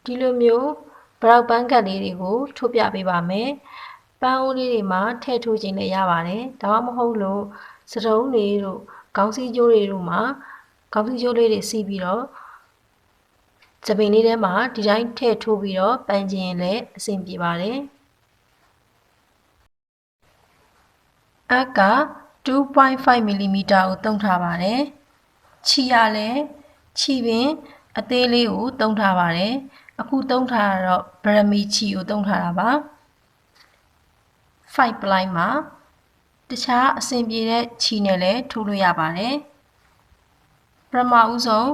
ဒီလိုမျိုးဘရောက်ပန်းကတ်လေးတွေကိုထိုးပြပေးပါမယ်ပန်းအိုးလေးတွေမှာထည့်ထိုးခြင်းလည်းရပါတယ်ဒါမှမဟုတ်လို့စတုံးတွေတို့ခေါင်းစည်းကြိုးတွေတို့မှာခေါင်းစည်းကြိုးလေးတွေစီးပြီးတော့စပင်လေးထဲမှာဒီတိုင်းထည့်ထိုးပြီးတော့ပန်းခြင်းလည်းအဆင်ပြေပါတယ်အက 2.5 mm ကိုသုံးထားပါတယ်ခြီရလည်းခြီပင်အသေးလေးကိုသုံးထားပါတယ်အခုသုံးထားတော့ဗရမီခြီကိုသုံးထားတာပါ5 ပလိုက်မှာတခြားအဆင်ပြေတဲ့ခြီနဲ့လည်းထိုးလို့ရပါတယ်ပထမဦးဆုံး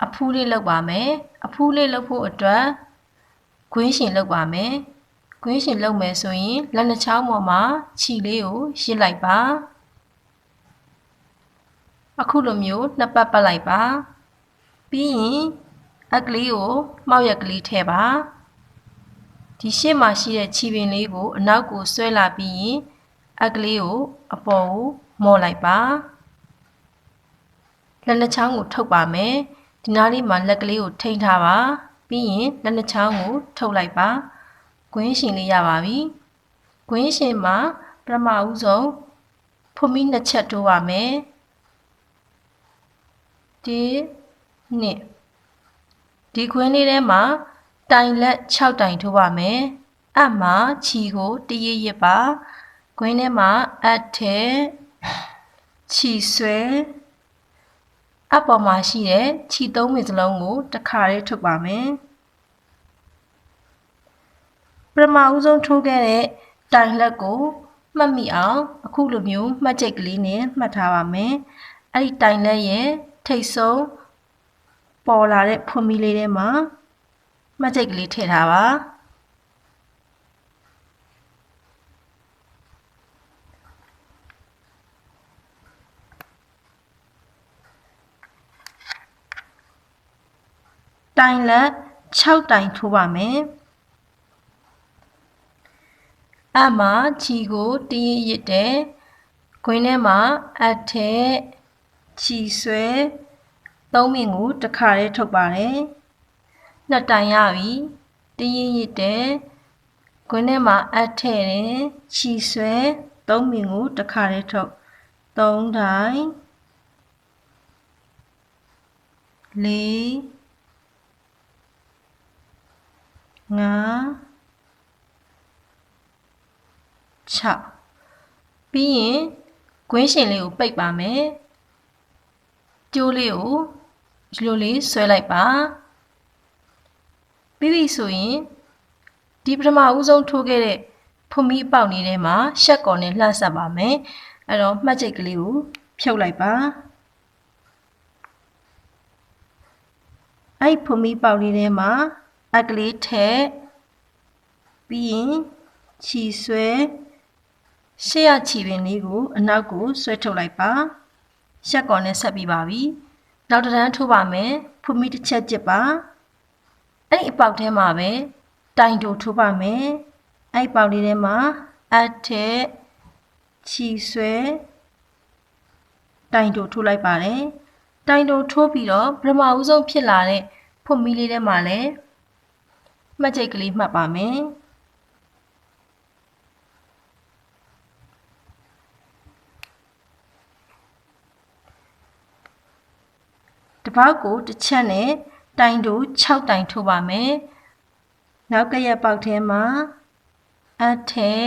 အဖူးလေးလုပ်ပါမယ်အဖူးလေးလုပ်ဖို့အတွက်ကွင်းရှင်လုပ်ပါမယ်ကွင်းရှင်လုပ်မယ်ဆိုရင်လက်နှစ်ချောင်းပေါ်မှာခြီလေးကိုရစ်လိုက်ပါအခုလိုမျိုးနှစ်ပတ်ပတ်လိုက်ပါပြီးရင်အကလေးကိုမှောက်ရက်ကလေးထည့်ပါဒီရှေ့မှာရှိတဲ့ခြီပင်လေးကိုအနောက်ကိုဆွဲလာပြီးရင်အကလေးကိုအပေါ်ကိုမော့လိုက်ပါလက်နှစ်ချောင်းကိုထုတ်ပါမယ်ဒီနားလေးမှာလက်ကလေးကိုထိန်းထားပါပြီးရင်လက်နှစ်ချောင်းကိုထုတ်လိုက်ပါကွင်းရှင်လေးရပါပြီကွင်းရှင်မှာပထမဦးဆုံးဖွမီနှစ်ချက်ထိုးပါမယ်ဒီကွင်းလေးထဲမှာတိုင်လက်6တိုင်ထိုးပါမယ်အမှာခြီကိုတရရစ်ပါကွင်းထဲမှာအထက်ခြီဆွဲအပေါ်မှာရှိတဲ့ခြီ3ပင်စလုံးကိုတစ်ခါတည်းထုတ်ပါမယ်ပထမဦးဆုံးထိုးခဲ့တဲ့တိုင်လက်ကိုမှတ်မိအောင်အခုလိုမျိုးမှတ်ချိတ်ကလေးနဲ့မှတ်ထားပါမယ်အဲ့ဒီတိုင်လက်ရဲ့ထိပ်ဆုံးပေါ်လာတဲ့ဖွမီလေးထဲမှာမှတ်ချိတ်ကလေးထည့်ထားပါတိုင်လက်6တိုင်ထိုးပါမယ်အမှာခြီကိုတရရစ်တဲ့ခွင်းထဲမှာအထက်ခြီဆွဲ3ပင်ကိုတစ်ခါတည်းထုတ်ပါတယ်နှစ်တိုင်ရပြီတရရစ်တဲ့ခွင်းထဲမှာအထက်တဲ့ခြီဆွဲ3ပင်ကိုတစ်ခါတည်းထုတ်3တိုင်4 5 6ပြီးရင်ကွင်းရှင်လေးကိုပိတ်ပါမယ်ကျိုးလေးကိုဒီလိုလေးဆွဲလိုက်ပါပြီးပြီဆိုရင်ဒီပထမဦးဆုံးထိုးခဲ့တဲ့ဖွမီပေါက်လေးထဲမှာရှက်ကော်နဲ့လှဆက်ပါမယ်အဲ့တော့မှတ်ချိတ်ကလေးကိုဖြုတ်လိုက်ပါအဲ့ဖွမီပေါက်လေးထဲမှာအကလေးထည့်ပြီးရင်ခြီဆွဲရှေ့ရခြီပင်လေးကိုအနောက်ကိုဆွဲထုတ်လိုက်ပါရှက်ကော်နဲ့ဆက်ပြီးပါပြီနောက်တစ်တန်းထိုးပါမယ်ဖွမီတစ်ချက်ကျစ်ပါအဲ့ဒီအပေါက်ထဲမှာပဲတိုင်တိုထိုးပါမယ်အဲ့ဒီပေါက်လေးထဲမှာအထက်ခြီဆွဲတိုင်တိုထိုးလိုက်ပါတယ်တိုင်တိုထိုးပြီးတော့ပထမဦးဆုံးဖြစ်လာတဲ့ဖွမီလေးထဲမှာလည်းမှတ်ချိတ်ကလေးမှတ်ပါမယ်တပေါက်ကိုတစ်ချက်နဲ့တိုင်တို6တိုင်ထိုးပါမယ်နောက်ကရက်ပေါက်ထဲမှာအထက်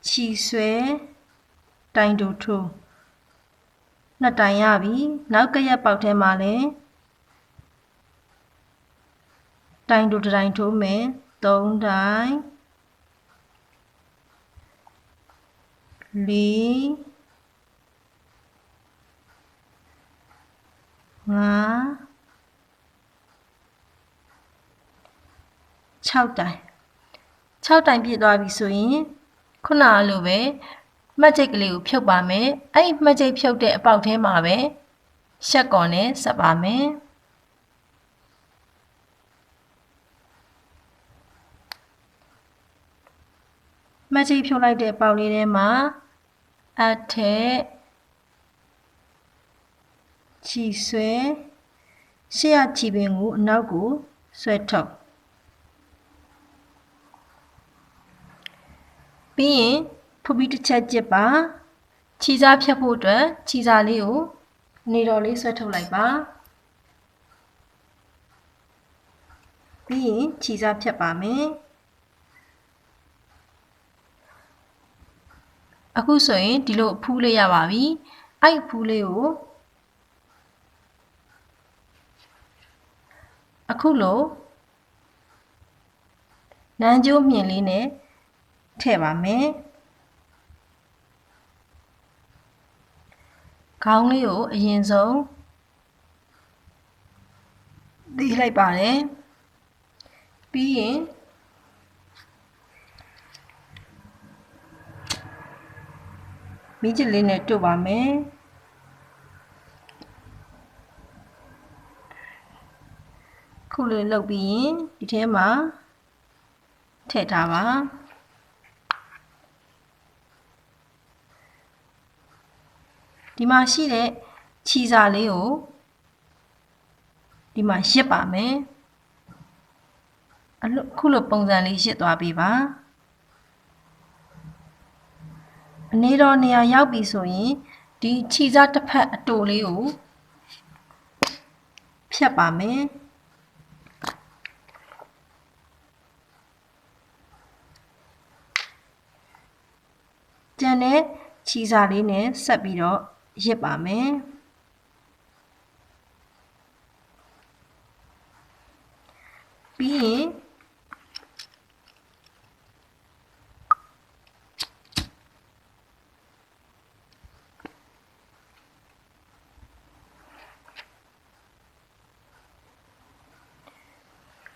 ခြီဆွဲတိုင်တိုထိုးနှစ်တိုင်ရပြီနောက်ကရက်ပေါက်ထဲမှာလည်းတိုင်တိုတစ်တိုင်ထိုးမယ်3တိုင်4 5 6တိုင်ပြည့်သွားပြီဆိုရင်ခုနလိုပဲမှတ်ချိတ်ကလေးကိုဖြုတ်ပါမယ်အဲ့ဒီမှတ်ချိတ်ဖြုတ်တဲ့အပေါက်ထဲမှာပဲရှက်ကော်နဲ့ဆက်ပါမယ်မှတ်ချိတ်ဖြုတ်လိုက်တဲ့ပေါက်လေးထဲမှာအထက်ခြီဆွဲရှေ့ရခြီပင်ကိုအနောက်ကို ဆွဲထုတ်ပြီးရင်ဖုတ်ပြီးတစ်ချက်ကြစ်ပါခြေစားဖြတ်ဖို့အတွက်ခြေစားလေးကိုနေတော်လေးဆွဲထုတ်လိုက်ပါပြီးရင်ခြေစားဖြတ်ပါမယ်အခုဆိုရင်ဒီလိုအဖူးလေးရပါပြီအဲ့အဖူးလေးကိုအခုလိုနန်းကျိုးမြင်လေးနဲ့ထည့်ပါမယ်ခေါင်းလေးကိုအရင်ဆုံးတီးလိုက်ပါတယ်ပြီးရင်မီးကျလေးနဲ့တို့ပါမယ်ခုလေးလုပ်ပြီးရင်ဒီထဲမှာထည့်ထားပါဒီမှာရှိတဲ့ခြေစာလေးကိုဒီမှာရစ်ပါမယ်အခုလိုပုံစံလေးရစ်သွားပြီပါအနေတော်နေရာရောက်ပြီဆိုရင်ဒီခြေစားတစ်ဖက်အတိုလေးကိုဖြတ်ပါမယ်ကျန်တဲ့ခြေစားလေးနဲ့ဆက်ပြီးတော့ရစ်ပါမယ်ပြီးရင်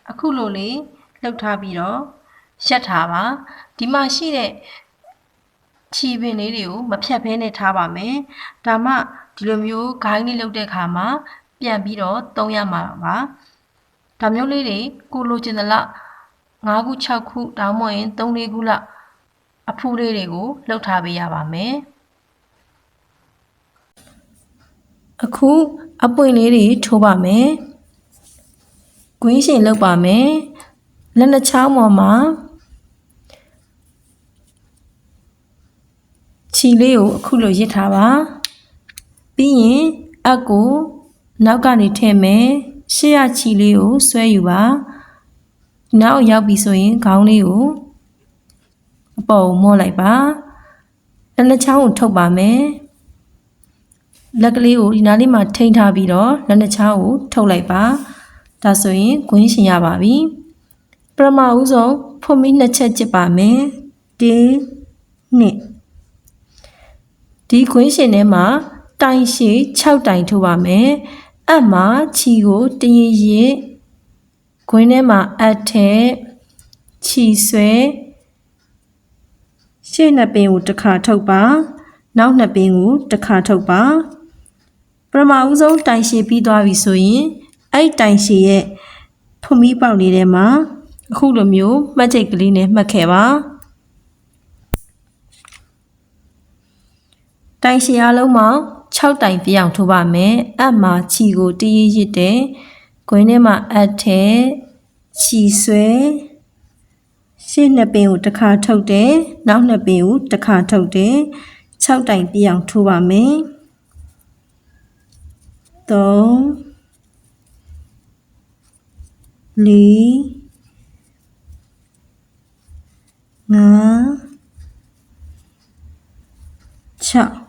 အခုလိုလေးလှုပ်ထားပြီးတော့ရက်ထားပါဒီမှာရှိတဲ့ခြေပင်လေးတွေကိုမဖြတ်ဘဲနဲ့ထားပါမယ်ဒါမှဒီလိုမျိုးဂိုင်းလေးလှုပ်တဲ့အခါမှာပြန်ပြီးတော့သုံးရမှာပါဒါမျိုးလေးတွေကိုလိုချင်တဲ့လောက်5ခု6ခုတောင်းမရင်3 4ခုလောက်အဖူးလေးတွေကိုလှုပ်ထားပေးရပါမယ်အခုအပွင့်လေးတွေထိုးပါမယ်ကွင်းရှင်လုပ်ပါမယ်လက်နှစ်ချောင်းပေါ်မှာခြေလေးကိုအခုလိုရစ်ထားပါပြီးရင်အပ်ကိုနောက်ကနေထည့်မယ်ရှေ့ရခြေလေးကိုဆွဲယူပါနောက်ရောက်ပြီဆိုရင်ခေါင်းလေးကိုအပေါ်မော့လိုက်ပါလက်နှစ်ချောင်းကိုထုတ်ပါမယ်လက်ကလေးကိုဒီနားလေးမှာထိန်းထားပြီးတော့လက်နှစ်ချောင်းကိုထုတ်လိုက်ပါဒါဆိုရင်ကွင်းရှင်ရပါပြီပထမဦးဆုံးဖွင့်ပြီး2ချက်ကြစ်ပါမယ်1 2ဒီကွင်းရှင်ထဲမှာတိုင်ရှည်6တိုင်ထိုးပါမယ်အပ်မှာခြီကိုတရရစ်ခွင်းထဲမှာအပ်ထက်ခြီဆွဲရှေ့နှစ်ပင်ကိုတစ်ခါထုတ်ပါနောက်နှစ်ပင်ကိုတစ်ခါထုတ်ပါပထမဦးဆုံးတိုင်ရှည်ပြီးသွားပြီဆိုရင်အဲ့တိုင်ရှည်ရဲ့ဖွင့်ပြီးပေါက်လေးထဲမှာအခုလိုမျိုးမှတ်ချိတ်ကလေးနဲ့မှတ်ခဲ့ပါတိုင်ရှည်အလုံးမှာ6တိုင်ပြအောင်ထိုးပါမယ်အပ်မှာခြီကိုတရရစ်တဲ့ခွင်းထဲမှာအပ်ထဲခြီဆွဲရှေ့နှစ်ပင်ကိုတစ်ခါထုတ်တယ်နောက်နှစ်ပင်ကိုတစ်ခါထုတ်တယ်6တိုင်ပြအောင်ထိုးပါမယ်3 4 5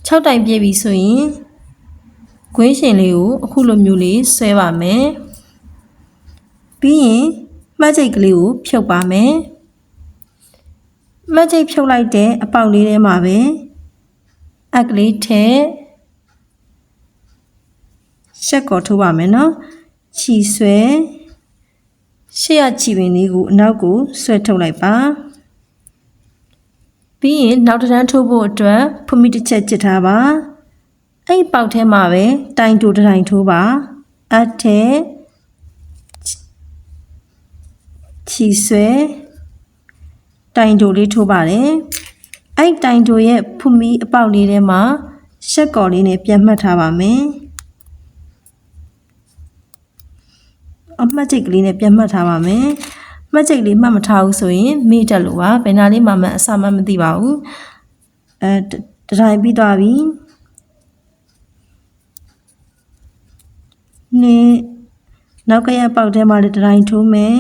6တိုင်ပြည့်ပြီဆိုရင်ကွင်းရှင်လေးကိုအခုလိုမျိုးလေးဆွဲပါမယ်ပြီးရင်မှတ်ချိတ်ကလေးကိုဖြုတ်ပါမယ်မှတ်ချိတ်ဖြုတ်လိုက်တဲ့အပေါက်လေးထဲမှာပဲအက်ကလေးထည့်ရှက်ကော်ထိုးပါမယ်နော်ခြီဆွဲရှေ့ရခြီပင်လေးကိုအနောက်ကိုဆွဲထုတ်လိုက်ပါပြီးရင်နောက်တစ်တန်းထိုးဖို့အတွက်ဖွင့်ပြီးတစ်ချက်ကြစ်ထားပါအဲ့ပေါက်ထဲမှာပဲတိုင်တိုးတိုင်ထိုးပါအပ်ထဲခြီဆွဲတိုင်တိုးလေးထိုးပါတယ်အဲ့တိုင်တိုးရဲ့ဖွင့်ပြီးအပေါက်လေးထဲမှာရှက်ကော်လေးနဲ့ပြန်မှတ်ထားပါမယ် အမှတ်ချိတ်ကလေးနဲ့ပြန်မှတ်ထားပါမယ်မှတ်ချိတ်လေးမှတ်မထားဘူးဆိုရင်မေ့တက်လို့ပါဘယ်နာလေးမှအစမှမသိပါဘူးတတိုင်းပြီးသွားပြီနေနောက်ကရပေါက်ထဲမှာလည်းတတိုင်းထိုးမယ်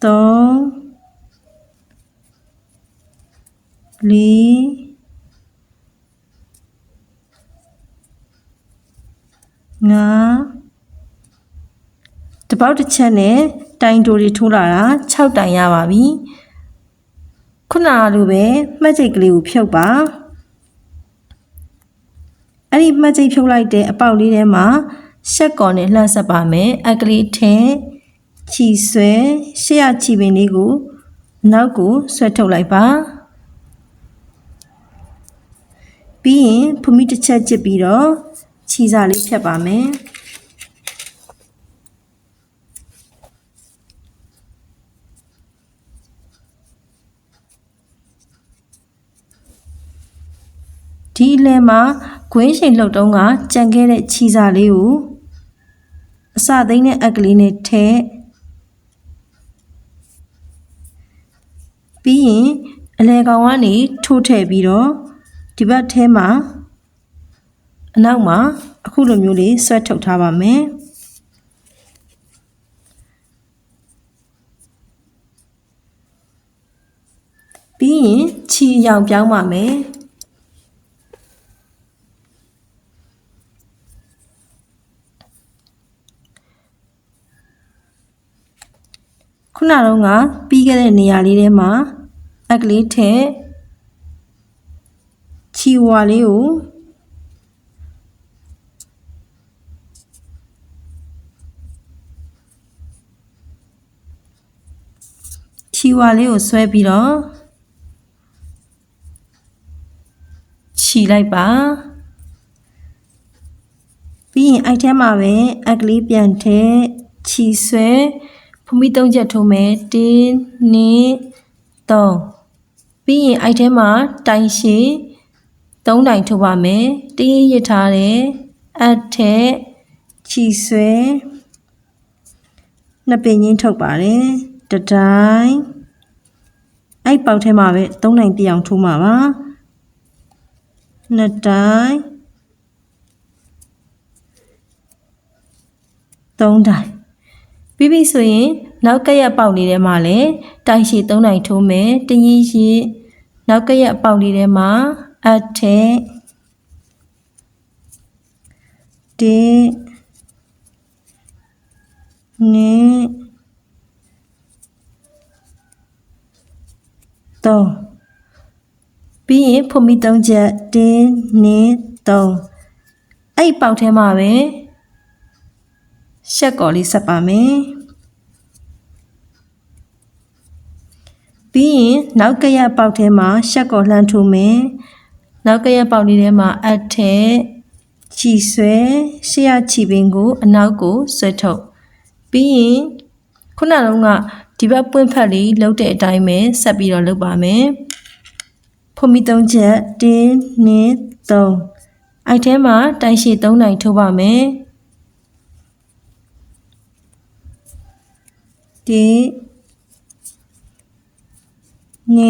3 4 5တပေါက်တစ်ချက်နဲ့တိုင်တိုတွေထိုးလာတာ6တိုင်ရပါပြီခုနလိုပဲမှတ်ချိတ်ကလေးကိုဖြုတ်ပါအဲ့ဒီမှတ်ချိတ်ဖြုတ်လိုက်တဲ့အပေါက်လေးထဲမှာရှက်ကော်နဲ့လှမ်းဆက်ပါမယ်အကလေးထဲခြီဆွဲရှေ့ရခြီပင်လေးကိုနောက်ကိုဆွဲထုတ်လိုက်ပါပြီးရင်ဖုမိတစ်ချက်ကျစ်ပြီးတော့ခြီစာလေးဖြတ်ပါမယ်ဒီအလဲမှာခွင်းချိန်လှုပ်တုံးကကြံခဲ့တဲ့ခြီစာလေးကိုအစသိမ်းတဲ့အက်ကလေးနဲ့ထည့်ပြီးရင်အလဲကောင်ကနေထိုးထည့်ပြီးတော့ဒီဘက်ထဲမှာအနောက်မှာအခုလိုမျိုးလေးဆွဲထုတ်ထားပါမယ်ပြီးရင်ခြီအရောင်ပြောင်းပါမယ်ခုနတော့ကပြီးခဲ့တဲ့နေရာလေးထဲမှာအက်ကလေးထည့်ခြီဝါလေးကိုဆွဲပြီးတော့ခြီလိုက်ပါပြီးရင်အဲ့ထဲမှာပဲအက်ကလေးပြန်ထည့်ခြီဆွဲဖုမိ3ချက်ထိုးမယ်1 2 3ပြီးရင်အဲ့ထဲမှာတိုင်ရှည်3တိုင်ထိုးပါမယ်တရရထားတယ်အထက်ခြီဆွဲနှစ်ပင်ချင်းထုတ်ပါတယ်တတိုင်းအဲ့ပေါက်ထဲမှာပဲ3တိုင်ပြအောင်ထိုးမှာပါနှစ်တိုင်3တိုင်ပြီးပြီဆိုရင်နောက်ကရက်ပေါက်လေးထဲမှာလည်းတိုင်ရှည်3တိုင်ထိုးမယ်တရရနောက်ကရက်ပေါက်လေးထဲမှာအထက်1 2 3ပြီးရင်ဖုမိ3ချက်1 2 3အဲ့ပေါက်ထဲမှာပဲရှက်ကော်လေးဆက်ပါမယ်ပြီးရင်နောက်ကရပေါက်ထဲမှာရှက်ကော်လှမ်းထိုးမယ်နောက်ကရပေါက်လေးထဲမှာအထက်ခြီဆွဲရှေ့ရခြီပင်ကိုအနောက်ကိုဆွဲထုတ်ပြီးရင်ခုနတုန်းကဒီဘက်ပွင့်ဖက်လေးလှုပ်တဲ့အတိုင်းပဲဆက်ပြီးတော့လုပ်ပါမယ်ဖုမိ3ချက်1 2 3အဲ့ထဲမှာတိုင်ရှည်3တိုင်ထိုးပါမယ်1 2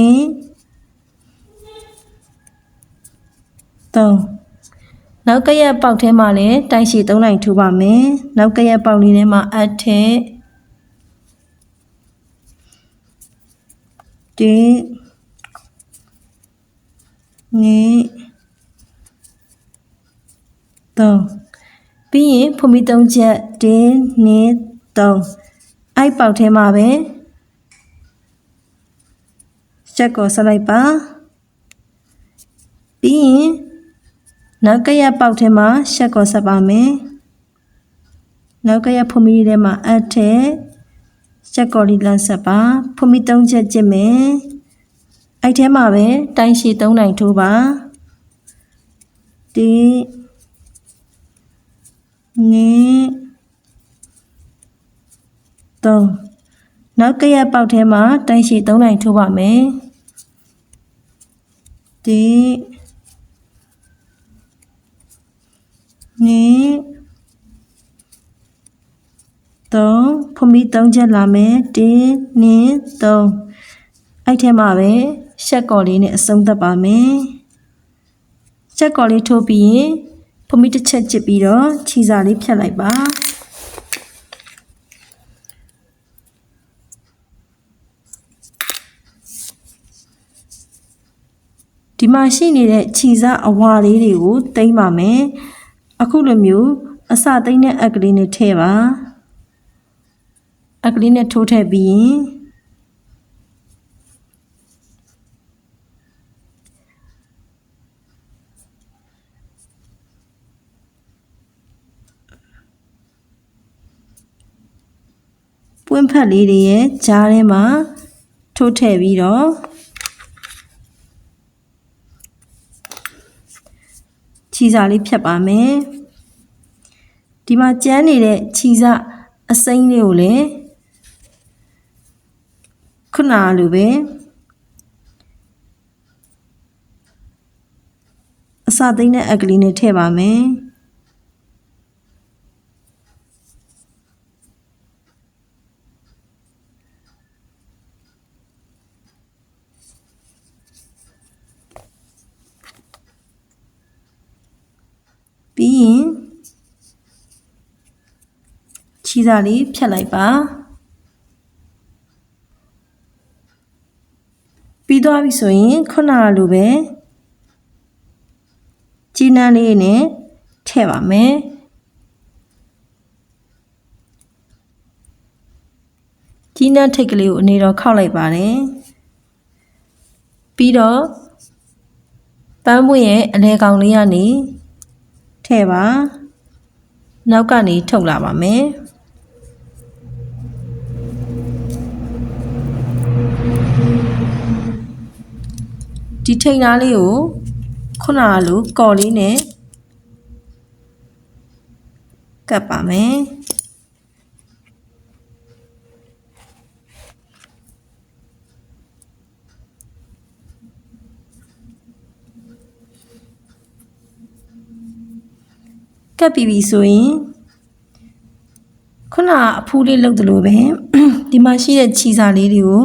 3နောက်ကရက်ပေါက်ထဲမှာလည်းတိုင်ရှည်3တိုင်ထိုးပါမယ်နောက်ကရက်ပေါက်လေးထဲမှာအထက်1 2 3ပြီးရင်ဖုမိ3ချက်1 2 3အဲ့ပေါက်ထဲမှာပဲရှက်ကိုဆက်လိုက်ပါပြီးရင်နောက်ကရပေါက်ထဲမှာရှက်ကိုဆက်ပါမယ်နောက်ကရဖုမိထဲမှာအထက်ရှက်ကိုလေးလမ်းဆက်ပါဖုမိ3ချက်ကျစ်မယ်အဲ့ထဲမှာပဲတိုင်ရှည်3တိုင်ထိုးပါ1 2 3နောက်ကရပေါက်ထဲမှာတိုင်ရှည်3တိုင်ထိုးပါမယ်1 2 3 3ဖမီ3ချက်လာမယ်1 2 3အဲ့ထဲမှာပဲရှက်ကော်လေးနဲ့အဆုံးသတ်ပါမယ်ရှက်ကော်လေးထိုးပြီးရင်ဖမီတစ်ချက်ကျစ်ပြီးတော့ခြီစာလေးဖြတ်လိုက်ပါဒီမှာရှိနေတဲ့ခြီစာအဝါလေးတွေကိုတိမ့်ပါမယ်အခုလိုမျိုးအစသိမ့်တဲ့အက်ကလေးနဲ့ထည့်ပါအက်ကလေးနဲ့ထိုးထည့်ပြီးရင်ပွင့်ဖက်လေးတွေရဲ့ကြားထဲမှာထိုးထည့်ပြီးတော့ခြီစာလေးဖြတ်ပါမယ်ဒီမှာကျန်းနေတဲ့ခြီစာအစိမ်းလေးကိုလည်းခုနလိုပဲအစသိမ့်တဲ့အက်ကလေးနဲ့ထည့်ပါမယ်ပြီးရင်ခြီစာလေးဖြတ်လိုက်ပါပြီးသွားပြီဆိုရင်ခုနလိုပဲကြီးနှမ်းလေးနဲ့ထည့်ပါမယ်ကြီးနှမ်းထိတ်ကလေးကိုအနေတော့ခောက်လိုက်ပါတယ်ပြီးတော့ပန်းပွင့်ရဲ့အလဲကောင်လေးကနေထည့်ပါနောက်ကနေထုတ်လာပါမယ်ဒီထိန်သားလေးကိုခုနကလိုကော်လေးနဲ့ကပ်ပါမယ်ကပ်ပြီးပြီဆိုရင်ခုနအဖူးလေးလုပ်သလိုပဲဒီမှာရှိတဲ့ခြီစာလေးတွေကို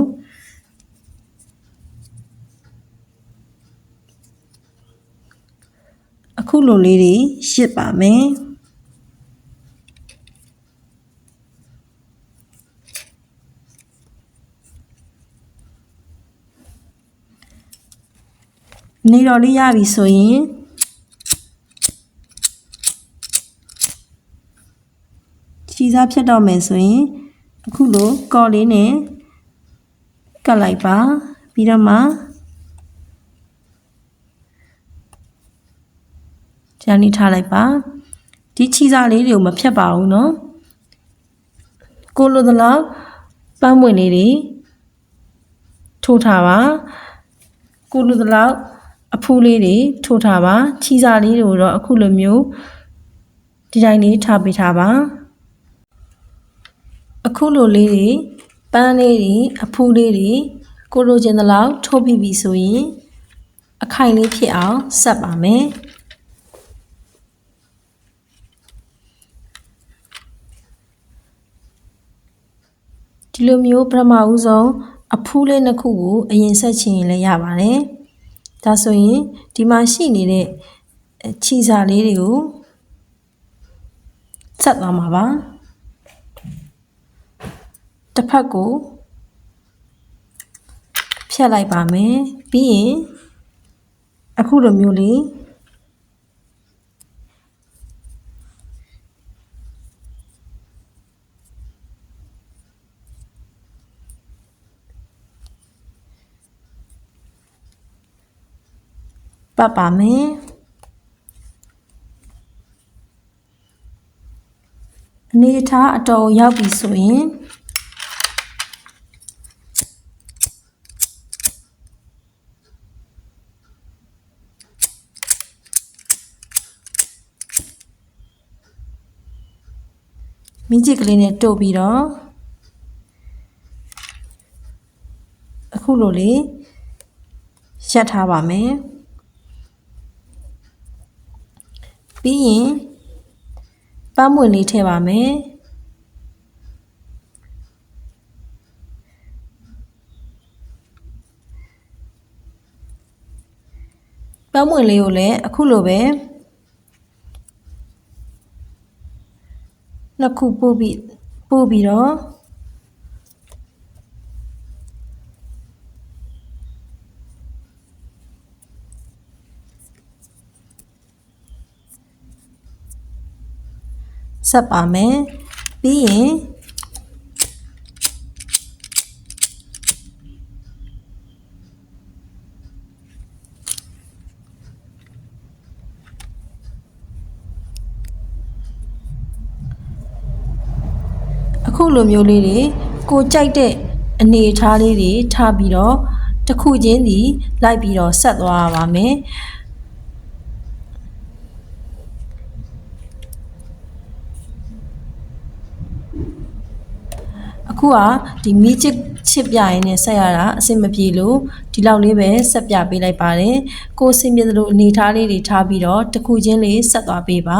အခုလိုလေးတွေရစ်ပါမယ်နေတော်လေးရပြီဆိုရင်ခြီစားဖြတ်တော့မယ်ဆိုရင်အခုလိုကော်လေးနဲ့ကတ်လိုက်ပါပြီးတော့မှဂျာနီထားလိုက်ပါဒီခြီစာလေးတွေကိုမဖြတ်ပါဘူးเนาะကိုလိုသလောက်ပန်းမွင့်လေးတွေထိုးထားပါကိုလိုသလောက်အဖူးလေးတွေထိုးထားပါခြီစာလေးတွေကိုတော့အခုလိုမျိုးဒီတိုင်းလေးထားပေးထားပါအခုလိုလေးတွေပန်းလေးတွေအဖူးလေးတွေကိုလိုချင်သလောက်ထိုးပြီးပြီဆိုရင်အခိုင်လေးဖြစ်အောင်ဆက်ပါမယ်ဒီလိုမျိုးပထမဦးဆုံးအဖူးလေးနှစ်ခုကိုအရင်ဆက်ချင်ရင်လည်းရပါတယ်ဒါဆိုရင်ဒီမှာရှိနေတဲ့ခြီစာလေးတွေကိုဆက်သွားမှာပါတစ်ဖက်ကိုဖြတ်လိုက်ပါမယ်ပြီးရင်အခုလိုမျိုးလေးပတ်ပါမယ်အနေထားအတော်ရောက်ပြီဆိုရင်မင်းကြီးကလေးနဲ့တို့ပြီးတော့အခုလိုလေးရက်ထားပါမယ်ပြီးရင်ပန်းမွင့်လေးထည့်ပါမယ် ပန်းမွင့်လေးကိုလည်းအခုလိုပဲနှစ်ခုပို့ပြီးတော့ဆက်ပါမယ်ပြီးရင်အခုလိုမျိုးလေးတွေကိုကြိုက်တဲ့အနေအထားလေးတွေထားပြီးတော့တစ်ခုချင်းစီလိုက်ပြီးတော့ဆက်သွားရပါမယ်အခုကဒီမီးချစ်ပြရင်းနဲ့ဆက်ရတာအဆင်မပြေလို့ဒီလောက်လေးပဲဆက်ပြပေးလိုက်ပါတယ်ကိုယ်အဆင်ပြေသလိုအနေအထားလေးတွေထားပြီးတော့တစ်ခုချင်းလေးဆက်သွားပေးပါ